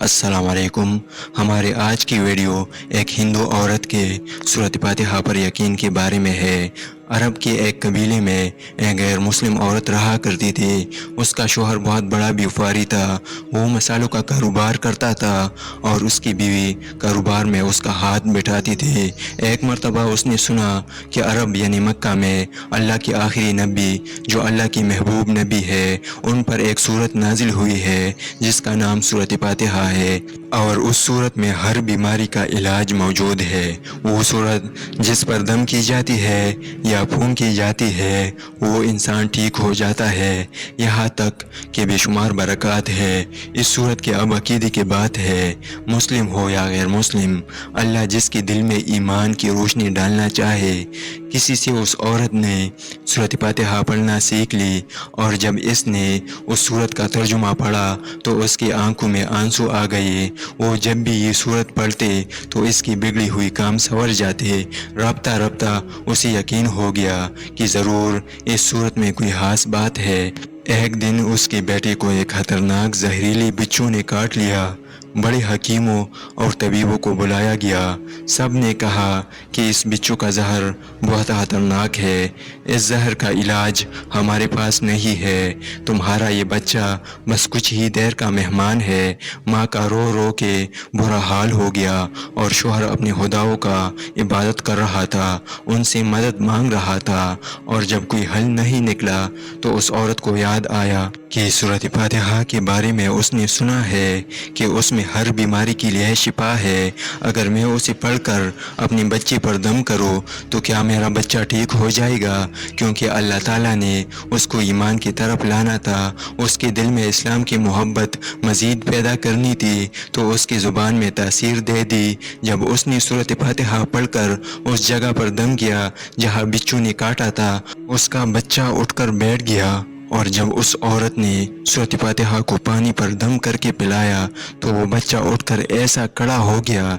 السلام علیکم۔ ہمارے آج کی ویڈیو ایک ہندو عورت کے سورۃ فاتحہ پر یقین کے بارے میں ہے۔ عرب کے ایک قبیلے میں ایک غیر مسلم عورت رہا کرتی تھی۔ اس کا شوہر بہت بڑا ویوپاری تھا۔ وہ مسالوں کا کاروبار کرتا تھا اور اس کی بیوی کاروبار میں اس کا ہاتھ بٹھاتی تھی۔ ایک مرتبہ اس نے سنا کہ عرب یعنی مکہ میں اللہ کے آخری نبی جو اللہ کی محبوب نبی ہے ان پر ایک سورت نازل ہوئی ہے جس کا نام سورۃ فاتحہ ہے، اور اس سورت میں ہر بیماری کا علاج موجود ہے۔ وہ سورت جس پر دم کی جاتی ہے یا پھونکی جاتی ہے وہ انسان ٹھیک ہو جاتا ہے، یہاں تک کہ بے شمار برکات ہے۔ اس سورت کے اب عقیدے کی بات ہے، مسلم ہو یا غیر مسلم، اللہ جس کے دل میں ایمان کی روشنی ڈالنا چاہے۔ کسی سے اس عورت نے سورۃ فاتحہ پڑھنا سیکھ لی، اور جب اس نے اس سورت کا ترجمہ پڑھا تو اس کی آنکھوں میں آنسو آ گئے۔ وہ جب بھی یہ سورت پڑھتے تو اس کی بگڑی ہوئی کام سنور جاتے۔ رفتہ رفتہ اسے یقین ہو گیا کہ ضرور اس سورت میں کوئی خاص بات ہے۔ ایک دن اس کے بیٹے کو ایک خطرناک زہریلی بچھو نے کاٹ لیا۔ بڑے حکیموں اور طبیبوں کو بلایا گیا۔ سب نے کہا کہ اس بچھو کا زہر بہت خطرناک ہے، اس زہر کا علاج ہمارے پاس نہیں ہے، تمہارا یہ بچہ بس کچھ ہی دیر کا مہمان ہے۔ ماں کا رو رو کے برا حال ہو گیا، اور شوہر اپنے خداؤں کا عبادت کر رہا تھا، ان سے مدد مانگ رہا تھا، اور جب کوئی حل نہیں نکلا تو اس عورت کو یاد آیا کہ سورۃ فاتحہ کے بارے میں اس نے سنا ہے کہ اس میں ہر بیماری کے لیے شفا ہے۔ اگر میں اسے پڑھ کر اپنے بچے پر دم کروں تو کیا میرا بچہ ٹھیک ہو جائے گا؟ کیونکہ اللہ تعالیٰ نے اس کو ایمان کی طرف لانا تھا، اس کے دل میں اسلام کی محبت مزید پیدا کرنی تھی، تو اس کی زبان میں تاثیر دے دی۔ جب اس نے سورۃ فاتحہ پڑھ کر اس جگہ پر دم کیا جہاں بچھو نے کاٹا تھا، اس کا بچہ اٹھ کر بیٹھ گیا، اور جب اس عورت نے سورۃ فاتحہ کو پانی پر دم کر کے پلایا تو وہ بچہ اٹھ کر ایسا کھڑا ہو گیا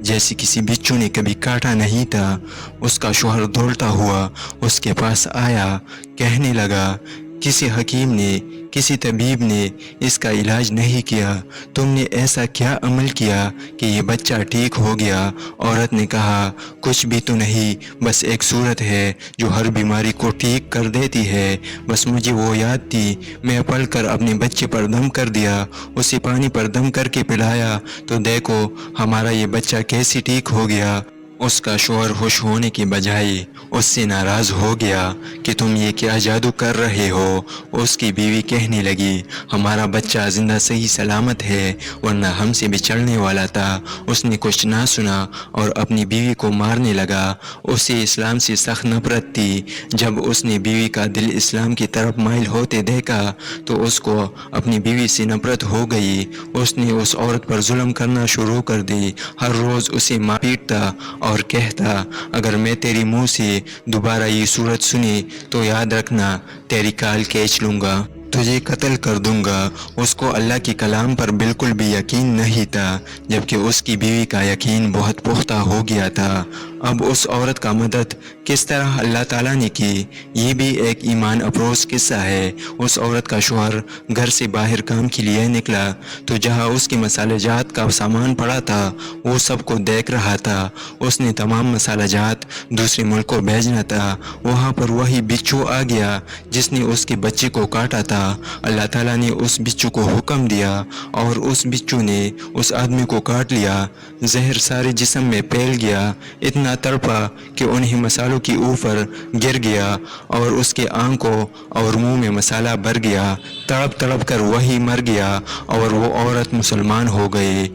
جیسے کسی بچھو نے کبھی کاٹا نہیں تھا۔ اس کا شوہر دوڑتا ہوا اس کے پاس آیا، کہنے لگا، کسی حکیم نے، کسی طبیب نے اس کا علاج نہیں کیا، تم نے ایسا کیا عمل کیا کہ یہ بچہ ٹھیک ہو گیا؟ عورت نے کہا، کچھ بھی تو نہیں، بس ایک سورت ہے جو ہر بیماری کو ٹھیک کر دیتی ہے، بس مجھے وہ یاد تھی، میں پڑھ کر اپنے بچے پر دم کر دیا، اسے پانی پر دم کر کے پلایا، تو دیکھو ہمارا یہ بچہ کیسے ٹھیک ہو گیا۔ اس کا شوہر خوش ہونے کی بجائے اس سے ناراض ہو گیا کہ تم یہ کیا جادو کر رہے ہو۔ اس کی بیوی کہنے لگی، ہمارا بچہ زندہ صحیح سلامت ہے، ورنہ ہم سے بچھڑنے والا تھا۔ اس نے کچھ نہ سنا اور اپنی بیوی کو مارنے لگا۔ اسے اسلام سے سخت نفرت تھی۔ جب اس نے بیوی کا دل اسلام کی طرف مائل ہوتے دیکھا تو اس کو اپنی بیوی سے نفرت ہو گئی۔ اس نے اس عورت پر ظلم کرنا شروع کر دی، ہر روز اسے پیٹتا اور کہتا، اگر میں تیری منہ سے دوبارہ یہ سورت سنی تو یاد رکھنا تیری کال کھینچ لوں گا، تجھے قتل کر دوں گا۔ اس کو اللہ کے کلام پر بالکل بھی یقین نہیں تھا، جبکہ اس کی بیوی کا یقین بہت پختہ ہو گیا تھا۔ اب اس عورت کا مدد کس طرح اللہ تعالیٰ نے کی، یہ بھی ایک ایمان افروز قصہ ہے۔ اس عورت کا شوہر گھر سے باہر کام کے لیے نکلا تو جہاں اس کے مسالہ جات کا سامان پڑا تھا وہ سب کو دیکھ رہا تھا۔ اس نے تمام مسالہ جات دوسرے ملک کو بھیجنا تھا، وہاں پر وہی بچھو آ گیا جس نے اس کے بچے کو کاٹا تھا۔ اللہ تعالیٰ نے اس بچھو کو حکم دیا اور اس بچھو نے اس آدمی کو کاٹ لیا، زہر سارے جسم میں پھیل گیا، اتنا تڑپا کہ انہیں مسالوں کے اوپر گر گیا اور اس کے آنکھوں اور منہ میں مسالہ بھر گیا، تڑپ تڑپ کر وہی مر گیا اور وہ عورت مسلمان ہو گئی۔